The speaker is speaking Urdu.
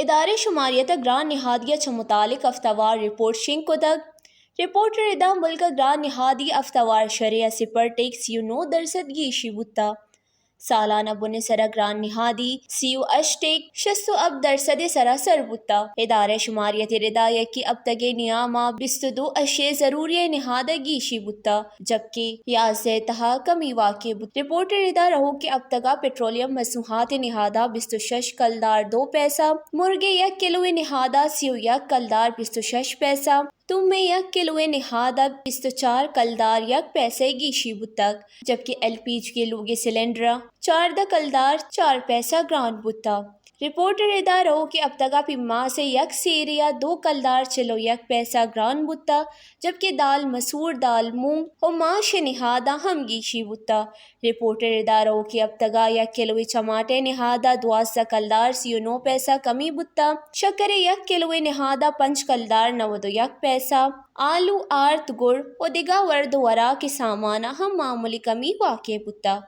ادارے شماریت گران نہادیہ چھ متعلق ہفتہ رپورٹ شنگ کتگ رپورٹر ادا ملک گران نہادی ہفتہ شرح صفر ٹیک 9% گیشی بتا سالانہ بن سرا گران نہادی 6.6% سراسر بتا ادارہ شماریت ردایہ کی اب تک نیامہ 22 ضروری نہادہ گیشی بتا جبکہ 11 تہا کمی واقع بتا رپورٹر ادا رہو کہ اب تک پیٹرولیم مصنوعات نہادہ 26 کلدار 2 پیسہ مرغے 1 کلو نہادہ 31 کلدار 26 پیسہ تم میں 1 کلو نہادہ 24 کلدار 1 پیسے گیشی بتک جبکہ LPG کے لوگے سلنڈر 14 کلدار 4 پیسہ گران بتا رپورٹر ادا رہو کہ اب تک پی ماہ سے 1 سیریا 2 کلدار چلو 1 پیسہ گران بتا جبکہ دال مسور دال مونگ و ماش نہادہ ہم گیشی بتا رپورٹر ادا رہو کہ اب تک 1 کلو چماٹے نہادہ 12 کلدار 39 پیسہ کمی بتا شکر 1 کلو نہادہ 5 کلدار 91 پیسہ آلو آرت گڑ و دیگا ورد ورا کے سامانہ ہم معمولی کمی واقع بتا